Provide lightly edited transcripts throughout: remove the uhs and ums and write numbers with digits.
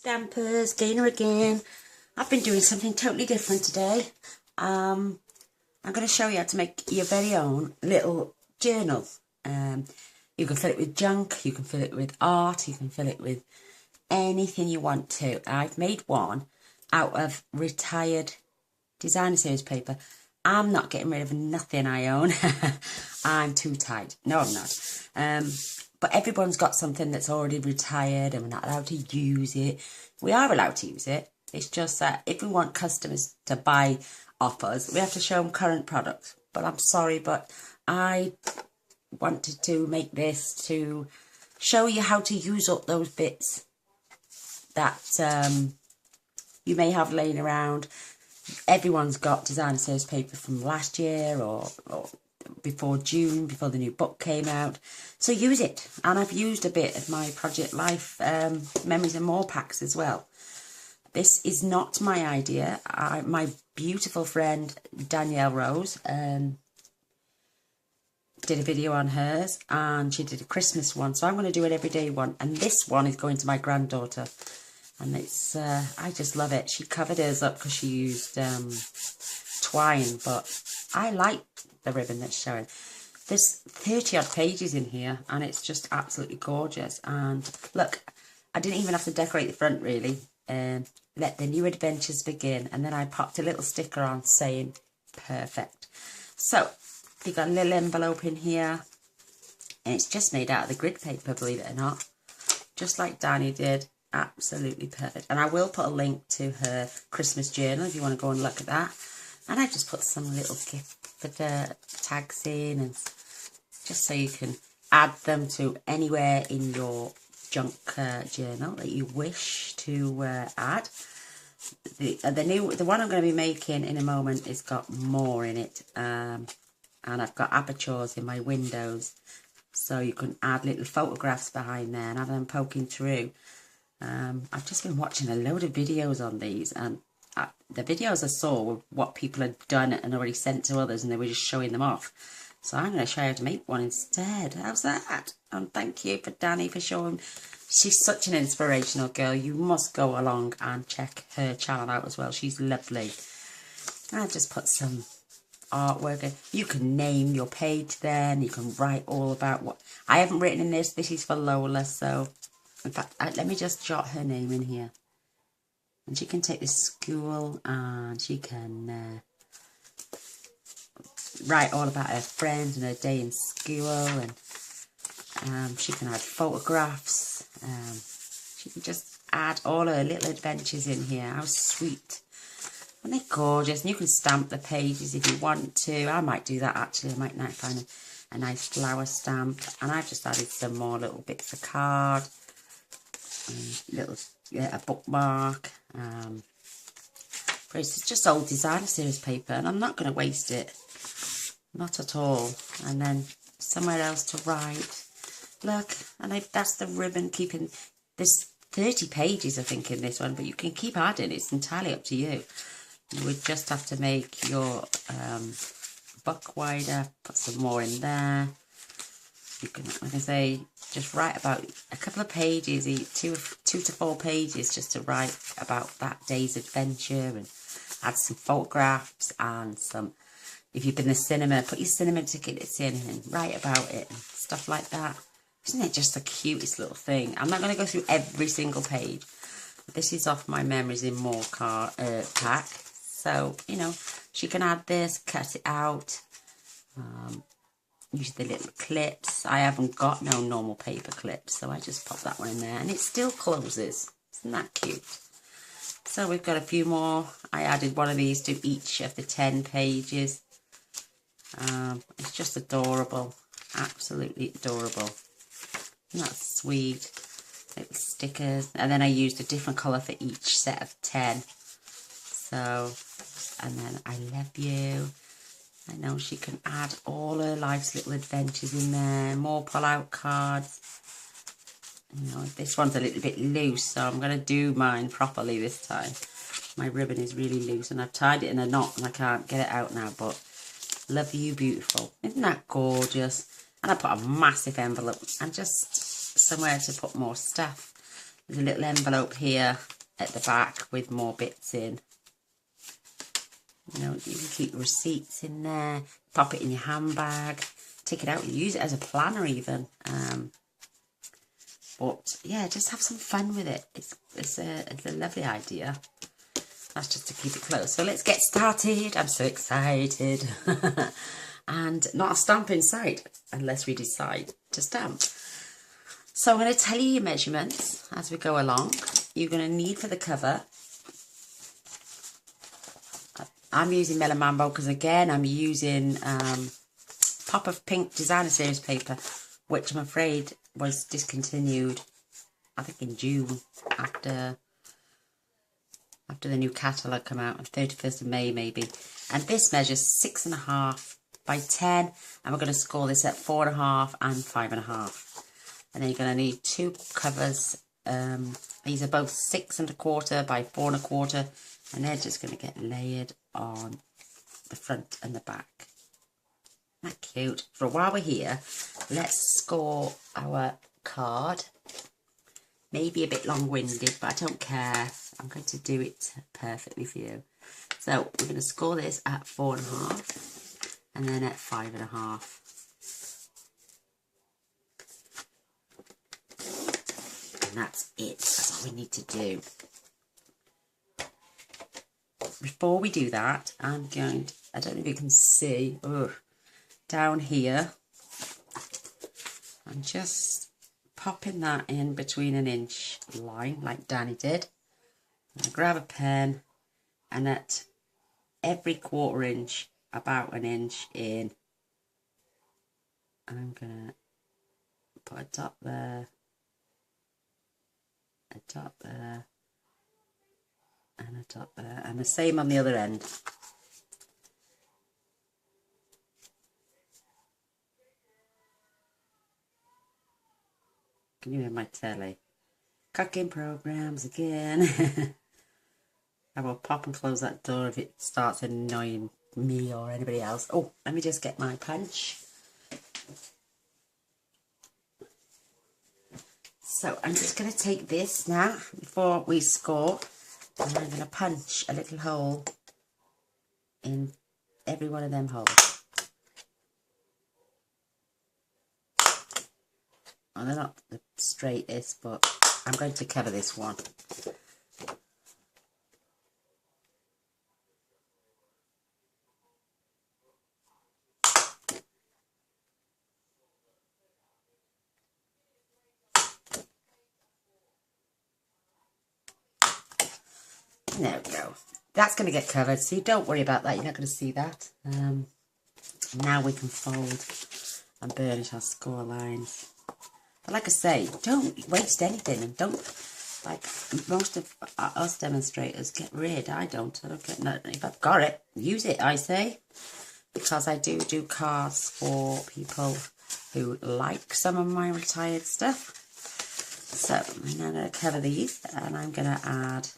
Stampers, Dana again. I've been doing something totally different today. I'm going to show you how to make your very own little journal. You can fill it with junk, you can fill it with art, you can fill it with anything you want to. I've made one out of retired designer series paper. I'm not getting rid of nothing I own. I'm too tight. No, I'm not. But everyone's got something that's already retired and we're not allowed to use it. We are allowed to use it. It's just that if we want customers to buy off us, we have to show them current products. But I'm sorry, but I wanted to make this to show you how to use up those bits that you may have laying around. Everyone's got designer series paper from last year or before June, before the new book came out. So use it. And I've used a bit of my Project Life Memories and More packs as well. This is not my idea. My beautiful friend Danielle Rose did a video on hers, and she did a Christmas one. So I'm going to do an everyday one. And this one is going to my granddaughter. And it's, I just love it. She covered hers up because she used twine, but I like the ribbon that's showing. There's 30 odd pages in here, and it's just absolutely gorgeous. And look, I didn't even have to decorate the front really. Let the new adventures begin. And then I popped a little sticker on saying perfect. So you've got a little envelope in here, and it's just made out of the grid paper, believe it or not, just like Danny did. Absolutely perfect. And I will put a link to her Christmas journal if you want to go and look at that. And I just put some little gift tags in, and just so you can add them to anywhere in your junk journal that you wish to add. The one I'm going to be making in a moment has got more in it, and I've got apertures in my windows, so you can add little photographs behind there and have them poking through. I've just been watching a load of videos on these, and the videos I saw were what people had done and already sent to others, and they were just showing them off. So I'm going to show you how to make one instead. How's that? And thank you for Danny for showing. She's such an inspirational girl. You must go along and check her channel out as well. She's lovely. I'll just put some artwork in. You can name your page there, and you can write all about what I haven't written in this. This is for Lola, so in fact, let me just jot her name in here. And she can take this school, and she can write all about her friends and her day in school. And she can add photographs. She can just add all her little adventures in here. How sweet. And they're gorgeous. And you can stamp the pages if you want to. I might do that actually. I might find a nice flower stamp. And I've just added some more little bits of card. A bookmark. But it's just old designer series paper, and I'm not going to waste it, not at all. And then somewhere else to write. Look, and that's the ribbon keeping. There's 30 pages I think in this one, but you can keep adding. It's entirely up to you. You would just have to make your book wider, put some more in there. You can, like I say, just write about a couple of pages, two to 4 pages, just to write about that day's adventure, and add some photographs and some, if you've been to the cinema, put your cinema tickets in and write about it and stuff like that. Isn't it just the cutest little thing? I'm not going to go through every single page. This is off my Memories in More pack. So, you know, she can add this, cut it out. Use the little clips. I haven't got no normal paper clips, so I just pop that one in there, and it still closes. Isn't that cute? So we've got a few more. I added one of these to each of the 10 pages. It's just adorable. Absolutely adorable. Isn't that sweet? Little stickers. And then I used a different colour for each set of 10. So, and then I love you. I know she can add all her life's little adventures in there. More pull-out cards. You know, this one's a little bit loose, so I'm going to do mine properly this time. My ribbon is really loose, and I've tied it in a knot, and I can't get it out now, but love you, beautiful. Isn't that gorgeous? And I put a massive envelope, and just somewhere to put more stuff. There's a little envelope here at the back with more bits in. You know, you can keep receipts in there, pop it in your handbag, take it out, use it as a planner even. But yeah, just have some fun with it. It's a lovely idea. That's just to keep it close. So let's get started. I'm so excited. And not a stamping site unless we decide to stamp. So I'm going to tell you your measurements as we go along. You're going to need for the cover. I'm using Melon Mambo because again I'm using Pop of Pink Designer Series paper, which I'm afraid was discontinued, I think in June after the new catalogue come out, on 31st of May maybe. And this measures 6.5 by 10, and we're going to score this at 4.5 and 5.5. And then you're going to need 2 covers. These are both 6.25 by 4.25, and they're just going to get layered on the front and the back. Isn't that cute? For while we're here, let's score our card. Maybe a bit long-winded, but I don't care. I'm going to do it perfectly for you. So we're going to score this at 4.5 and then at 5.5. And that's it. That's all we need to do. Before we do that, I'm going to, I don't know if you can see, down here, I'm just popping that in between an inch line like Danny did. I'm going to grab a pen, and at every 1/4 inch, about an inch in, I'm going to put a dot there, a dot there, and a dot there, and the same on the other end. Can you hear my telly? Cooking programs again. I will pop and close that door if it starts annoying me or anybody else. Oh, let me just get my punch. So I'm just going to take this now before we score, and I'm going to punch a little hole in every one of them holes. Oh, they're not the straightest, but I'm going to cover this one. There we go. That's going to get covered, so don't worry about that. You're not going to see that. Now we can fold and burnish our score lines. But like I say, don't waste anything, and don't, like most of us demonstrators, get rid. I don't get no. If I've got it, use it, I say, because I do cards for people who like some of my retired stuff. So I'm going to cover these, and I'm going to add,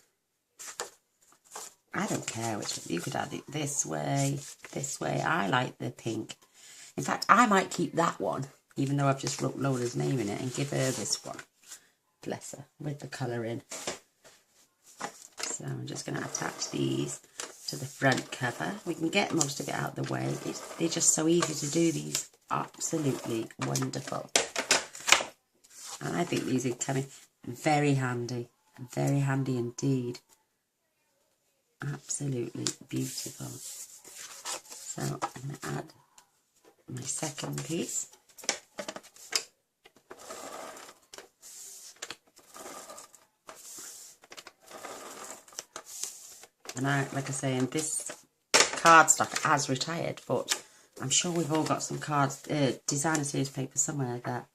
I don't care which one, you could add it this way, I like the pink. In fact, I might keep that one, even though I've just wrote Lola's name in it, and give her this one. Bless her, with the colour in. So I'm just going to attach these to the front cover. We can get most of it out of the way. They're just so easy to do, these. Absolutely wonderful. And I think these are coming very handy indeed. Absolutely beautiful. So I'm going to add my second piece. And like I say, in this cardstock has retired, but I'm sure we've all got some designer series paper somewhere that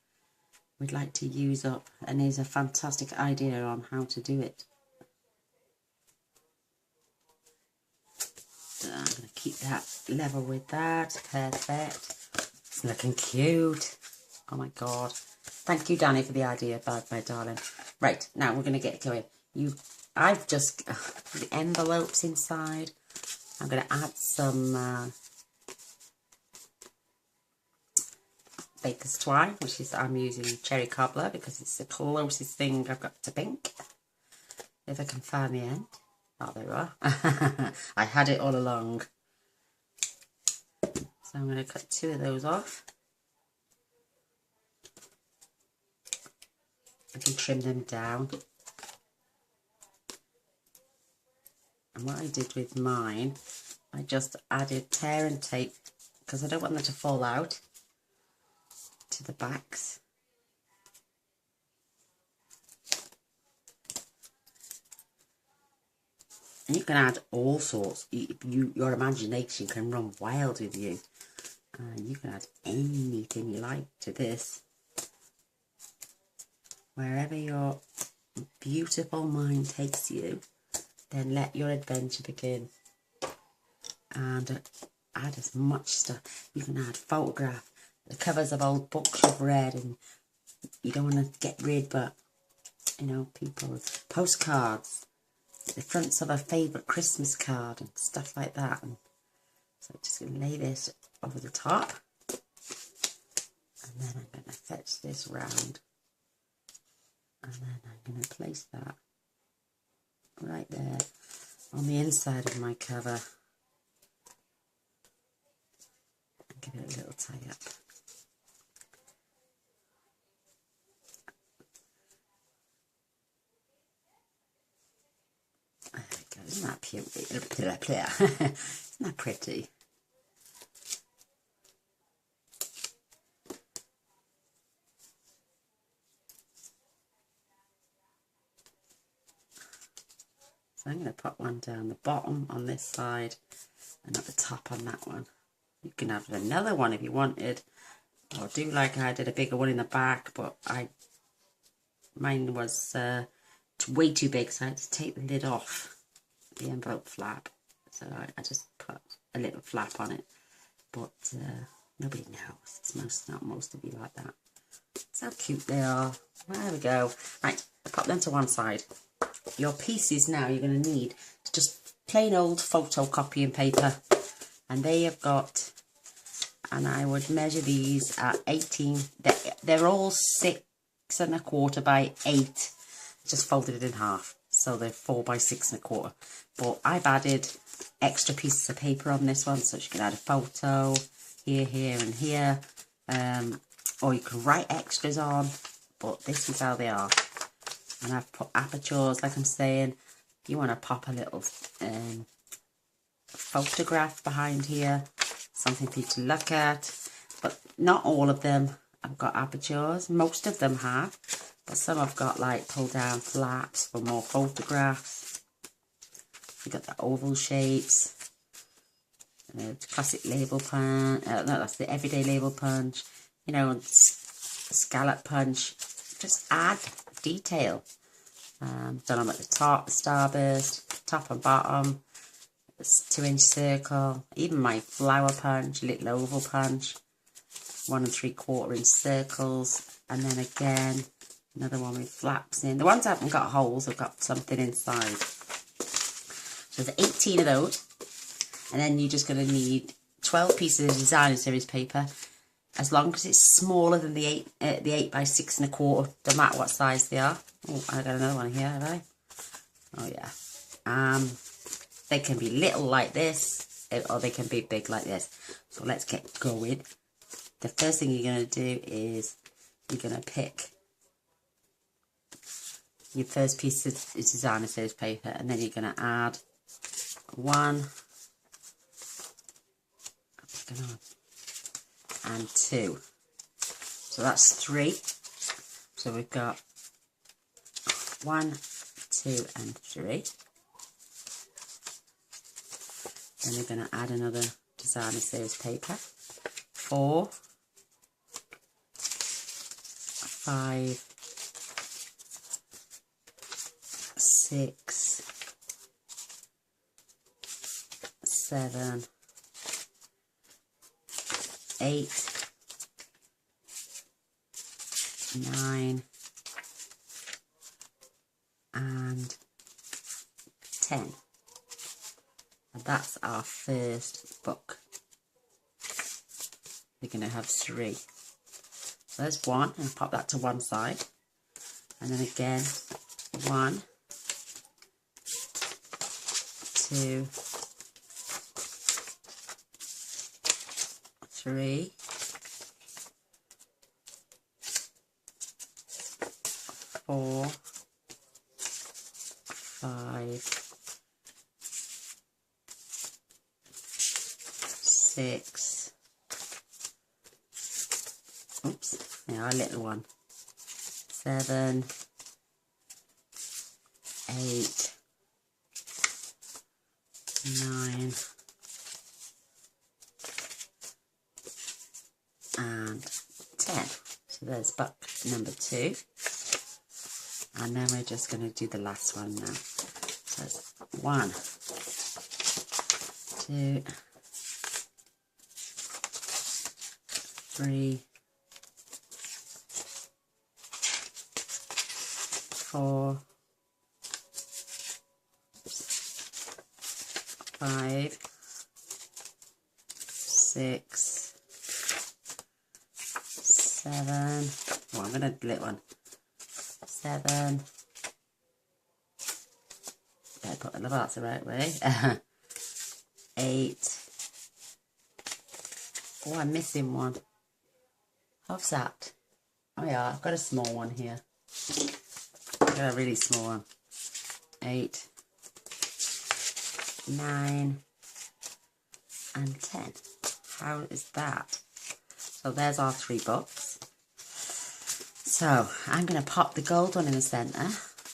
we'd like to use up, and here's a fantastic idea on how to do it. So I'm going to keep that level with that. Perfect. It's looking cute. Oh my god. Thank you, Danny, for the idea, my darling. Right, now we're going to get going. I've just put the envelopes inside. I'm going to add some Baker's Twine, which is I'm using Cherry Cobbler because it's the closest thing I've got to pink. If I can find the end. Oh, there you are. I had it all along. So I'm going to cut 2 of those off. I can trim them down. And what I did with mine, I just added tear and tape because I don't want them to fall out to the backs. And you can add all sorts. Your imagination can run wild with you. You can add anything you like to this. Wherever your beautiful mind takes you, then let your adventure begin. And add as much stuff. You can add photograph, the covers of old books you've read and you don't want to get rid, but you know, people's postcards, the fronts of a favourite Christmas card and stuff like that. And so I'm just going to lay this over the top, and then I'm going to fetch this round, and then I'm going to place that right there on the inside of my cover and give it a little tie up. There we go. Isn't that cute? Isn't that pretty? So I'm going to put one down the bottom on this side and at the top on that one. You can have another one if you wanted, or do like I did, a bigger one in the back, but mine was way too big, so I had to take the lid off the envelope flap. So I just put a little flap on it, but nobody knows. It's not most of you like that. See how cute they are. There we go. Right, pop them to one side. Your pieces now you're going to need just plain old photocopying paper, and they have got, and I would measure these at 18. They're all 6 1/4 by 8, just folded it in half, so they're 4 by 6 1/4. But I've added extra pieces of paper on this one, so you can add a photo here, here, and here, or you can write extras on. But this is how they are. And I've put apertures, like I'm saying. If you want to pop a little photograph behind here, something for you to look at. But not all of them have got apertures. Most of them have, but some have got like pull down flaps for more photographs. You've got the oval shapes, classic label punch. No, that's the everyday label punch. You know, scallop punch. Just add detail. Done them at the top, the starburst, top and bottom, this 2-inch circle, even my flower punch, little oval punch, 1 3/4 inch circles, and then again another one with flaps in. The ones that haven't got holes have got something inside. So there's 18 of those, and then you're just going to need 12 pieces of designer series paper. As long as it's smaller than the 8 by 6 1/4, no matter what size they are. Oh, I got another one here, have I? Oh yeah. They can be little like this, or they can be big like this. So let's get going. The first thing you're going to do is you're going to pick your first piece of designer series paper, and then you're going to add 1 and 2. So that's 3. So we've got 1, 2 and 3. Then we're going to add another designer series paper. 4, 5, 6, 7, 8, 9 and 10. And that's our first book. We're going to have 3. So there's one, and pop that to one side. And then again, 1, 2, 3, 4, 5, 6. Oops, yeah, a little one. 7, 8, 9, and 10. So there's buck number 2. And then we're just going to do the last one now. So it's 1, 2, 3, 4, 5, 6, 7. Oh, I'm going to do it one. 7. Better put the that's the right way. 8. Oh, I'm missing one. How's that? Oh yeah, I've got a small one here. I've got a really small one. 8, 9, and 10. How is that? So there's our 3 books. So I'm going to pop the gold one in the centre.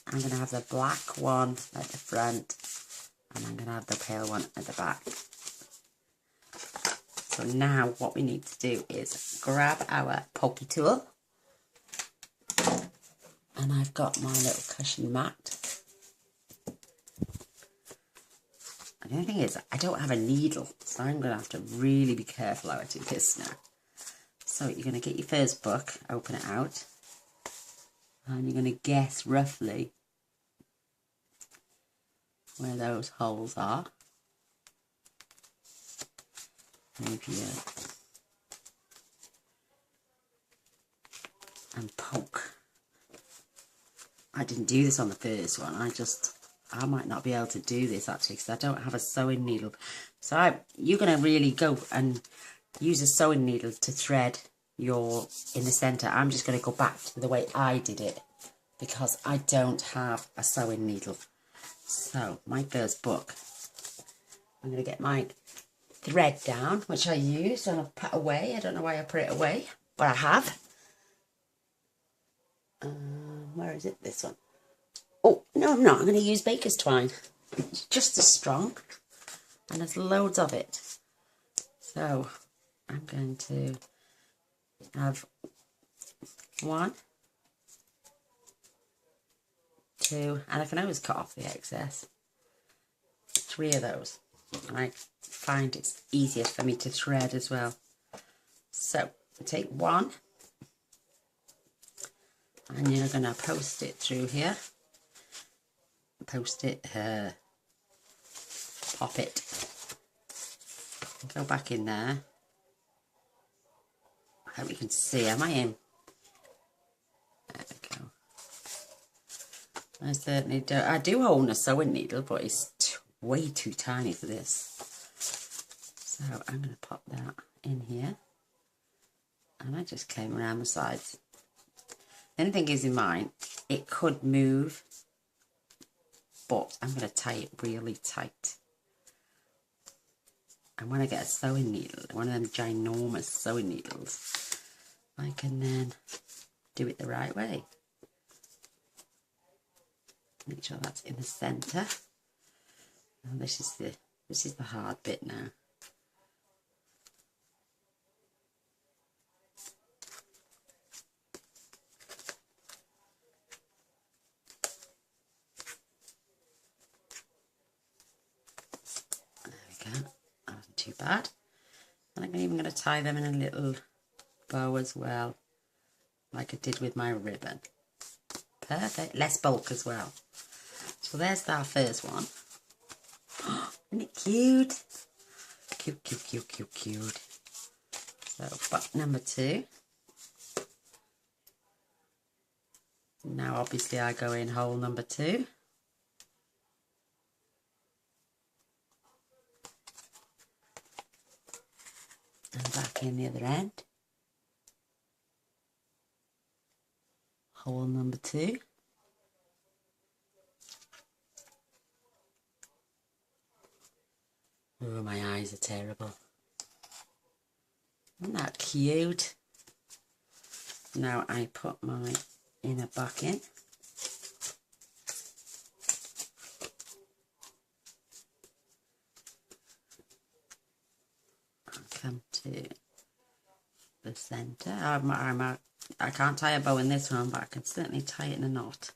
I'm going to have the black one at the front. And I'm going to have the pale one at the back. So now what we need to do is grab our pokey tool. And I've got my little cushion mat. And the only thing is, I don't have a needle. So I'm going to have to really be careful how I do this now. So you're going to get your first book, open it out. And you're going to guess roughly where those holes are. Maybe and poke. I didn't do this on the first one. I might not be able to do this actually because I don't have a sewing needle. So you're going to really go and use a sewing needle to thread your in the centre. I'm just going to go back to the way I did it because I don't have a sewing needle. So my first book, I'm going to get my thread down, which I used and I've put away. I don't know why I put it away, but I have. Where is it? This one. Oh, no, I'm not. I'm going to use baker's twine. It's just as strong and there's loads of it. So I'm going to have 1, 2, and I can always cut off the excess. 3 of those. And I find it's easiest for me to thread as well. So take 1 and you're going to post it through here. Post it, pop it, go back in there. I hope you can see, am I in? There we go. I certainly do. I do own a sewing needle, but it's way too tiny for this. So I'm going to pop that in here. And I just came around the sides. The only thing is in mine, it could move, but I'm going to tie it really tight. And when I get a sewing needle, one of them ginormous sewing needles, I can then do it the right way. Make sure that's in the centre. And this is the hard bit now. There we go. That wasn't too bad. And I'm even going to tie them in a little bow as well, like I did with my ribbon. Perfect. Less bulk as well. So there's our first one. Isn't it cute? Cute, cute, cute, cute, cute. So buck number 2. Now obviously I go in hole number 2. And back in the other end. Hole number 2. Oh, my eyes are terrible. Isn't that cute? Now I put my inner back in. And come to the centre. I can't tie a bow in this one, but I can certainly tie it in a knot.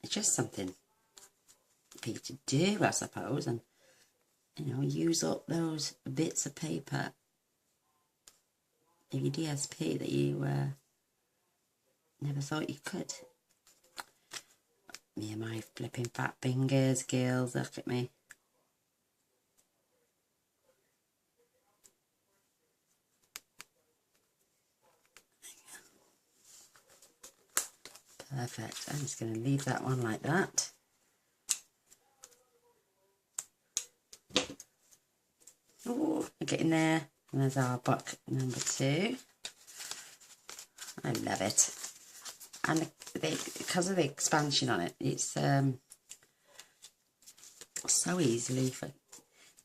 It's just something for you to do, I suppose, and you know, use up those bits of paper in your DSP that you never thought you could. Me and my flipping fat fingers, girls, look at me. Perfect. I'm just going to leave that one like that. Oh, we're getting there. And there's our book number 2. I love it. And because of the expansion on it, it's so easily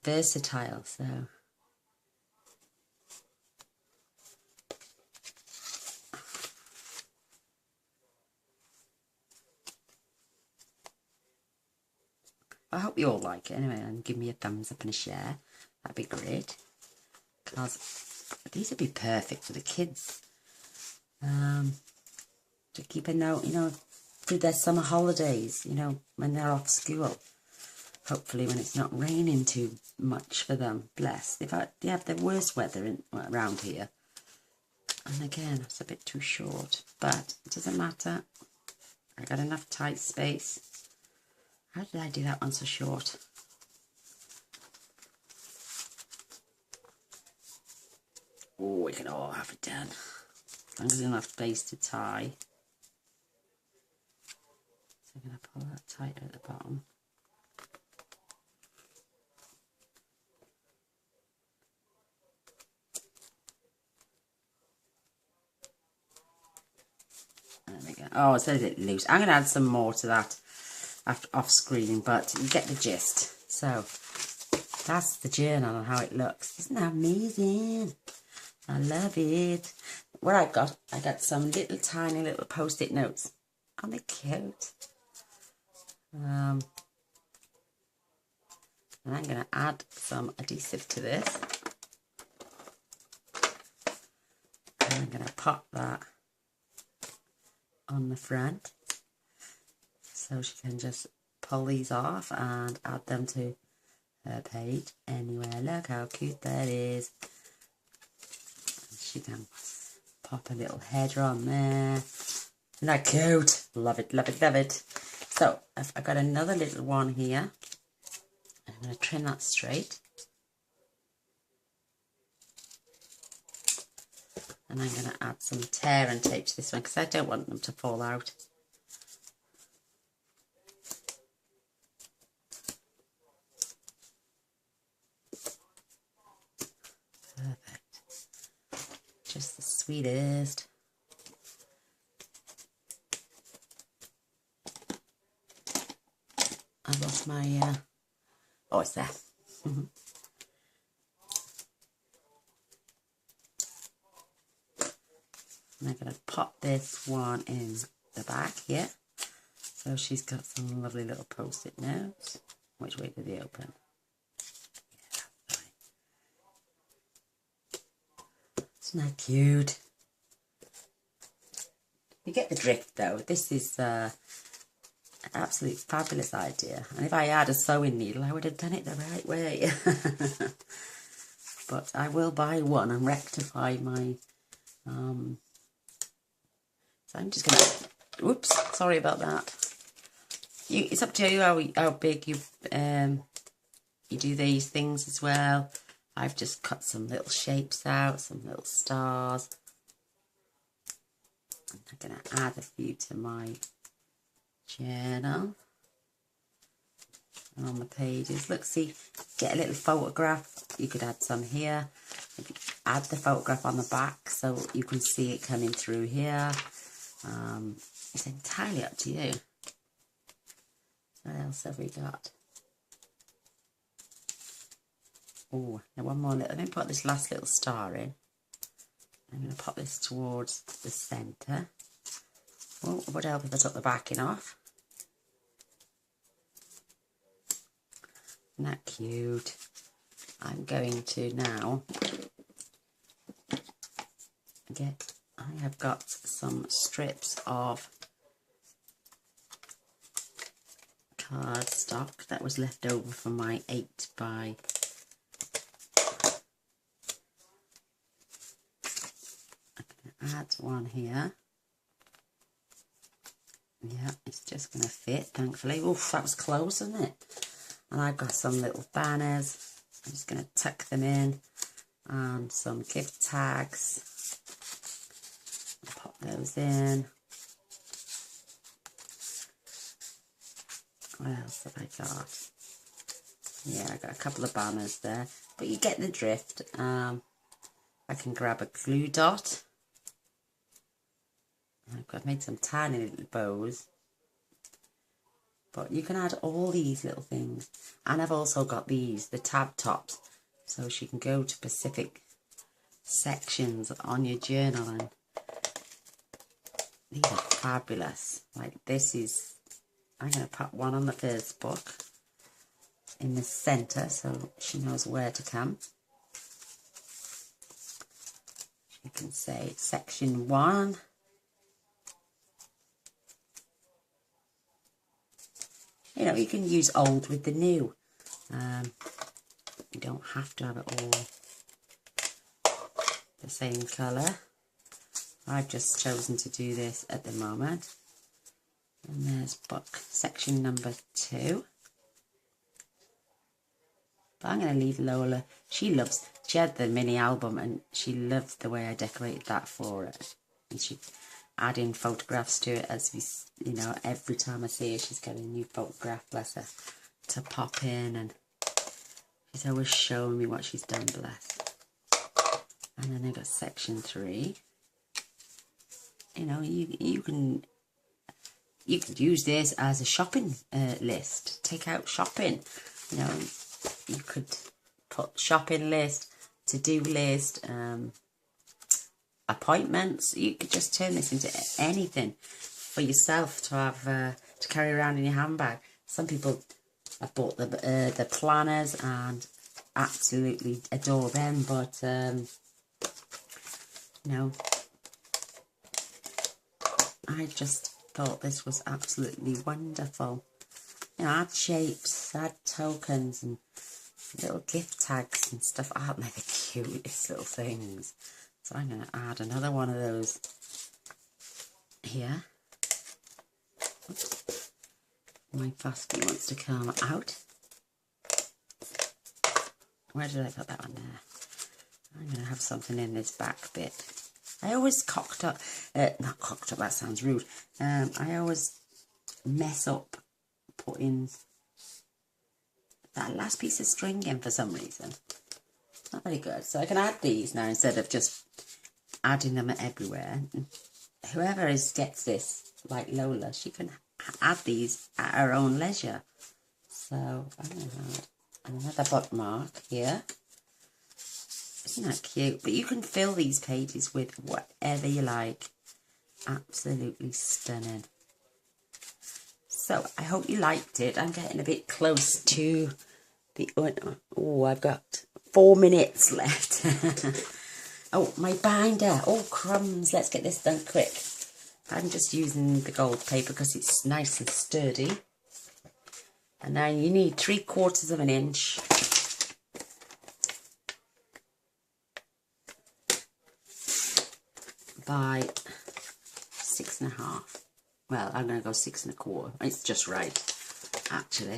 versatile. So I hope you all like it anyway, and give me a thumbs up and a share. That'd be great, because these would be perfect for the kids to keep a note, you know, through their summer holidays, you know, when they're off school. Hopefully when it's not raining too much for them. Bless. They have the worst weather around here. And again, it's a bit too short, but it doesn't matter. I got enough tight space. How did I do that one so short? Oh, we can all have it done. As long as there's enough space to tie. So I'm going to pull that tighter at the bottom. There we go. Oh, it's a little loose. I'm going to add some more to that off screen, but you get the gist. So that's the journal and how it looks. Isn't that amazing? I love it. What I got some little tiny little post-it notes. Aren't they cute? And I'm going to add some adhesive to this. And I'm going to pop that on the front, so she can just pull these off and add them to her page anywhere. Look how cute that is. And she can pop a little header on there. Isn't that cute? Love it, love it, love it. So I've got another little one here. I'm going to trim that straight. And I'm going to add some tear and tape to this one because I don't want them to fall out. Perfect. Just the sweetest. I lost my, oh, it's there. And I'm going to pop this one in the back here. So she's got some lovely little post-it notes. Which way do they open? Yeah, right. Isn't that cute? You get the drift though. This is an absolute fabulous idea. And if I had a sewing needle, I would have done it the right way. But I will buy one and rectify my... So I'm just going to... Whoops, sorry about that. it's up to you how big you do these things as well. I've just cut some little shapes out, some little stars. I'm going to add a few to my journal. And on the pages, look, see, get a little photograph. You could add some here. Maybe add the photograph on the back so you can see it coming through here. It's entirely up to you. What else have we got? Oh, now one more little. Let me put this last little star in. I'm going to pop this towards the centre. Oh, it would help if I took the backing off. Isn't that cute? I'm going to now I have got some strips of cardstock that was left over from my 8 by I'm going to add one here. Yeah, it's just going to fit, thankfully. Oof, that was close, isn't it? And I've got some little banners. I'm just going to tuck them in. And some gift tags. I'll pop those in. What else have I got? Yeah, I got a couple of banners there. But you get the drift. I can grab a glue dot. I've made some tiny little bows. But you can add all these little things. And I've also got these, the tab tops. So she can go to specific sections on your journal. And these are fabulous. Like this is, I'm going to put one on the first book in the centre so she knows where to come. You can say section 1. You know, you can use old with the new. You don't have to have it all the same colour. I've just chosen to do this at the moment. And there's book section number 2. But I'm going to leave Lola. She had the mini album and she loved the way I decorated that for her. And she add in photographs to it as we, you know, every time I see her, she's got a new photograph, bless her, to pop in, and she's always showing me what she's done, bless. And then I got section 3. You know, you can use this as a shopping list. Take out shopping. You know, you could put shopping list, to-do list, appointments. You could just turn this into anything for yourself to have to carry around in your handbag. Some people have bought the planners and absolutely adore them, but you know, I just thought this was absolutely wonderful. You know, add shapes, add tokens and little gift tags and stuff. Aren't they the cutest little things? So I'm going to add another one of those here. Oops. My Fosky wants to come out. Where did I put that one there? I'm going to have something in this back bit. I always not cocked up, that sounds rude. I always mess up putting that last piece of string in for some reason. Not very good. So I can add these now instead of just adding them everywhere. Whoever gets this, like Lola, she can add these at her own leisure. So I'm going to add another bookmark here. Isn't that cute? But you can fill these pages with whatever you like. Absolutely stunning. So I hope you liked it. I'm getting a bit close to the... Oh, I've got 4 minutes left. Oh, my binder. Oh, crumbs. Let's get this done quick. I'm just using the gold paper because it's nice and sturdy. And then you need 3/4 of an inch. By 6.5. Well, I'm going to go 6 1/4. It's just right. actually.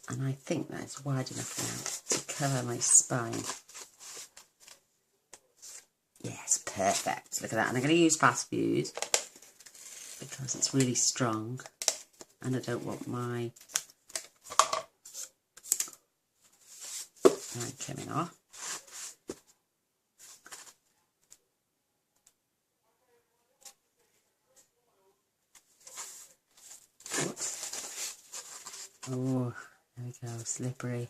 And I think that's wide enough now to cover my spine. Yes, perfect. Look at that. And I'm going to use fast fuse because it's really strong. And I don't want my line coming off. Oops. Oh, there we go, slippery.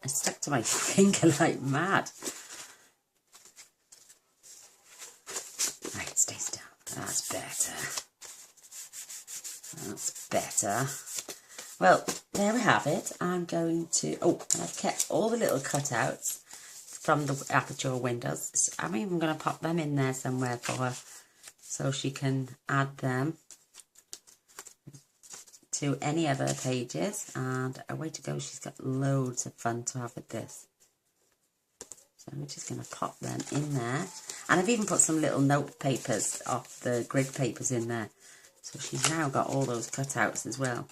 I stuck to my finger like mad. Right, stay still. That's better. That's better. Well, there we have it. I'm going to... Oh, and I've kept all the little cutouts from the aperture windows. I'm even going to pop them in there somewhere for her so she can add them to any other pages. And away to go. She's got loads of fun to have with this. So I'm just going to pop them in there. And I've even put some little note papers off the grid papers in there. So she's now got all those cutouts as well.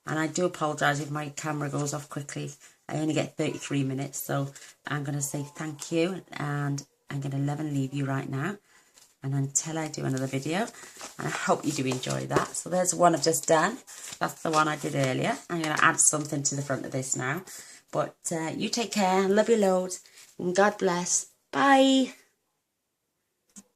And I do apologise if my camera goes off quickly. I only get 33 minutes. So I'm going to say thank you. And I'm going to love and leave you right now. And until I do another video. And I hope you do enjoy that. So there's one I've just done. That's the one I did earlier. I'm going to add something to the front of this now. But you take care. Love you loads. And God bless. Bye.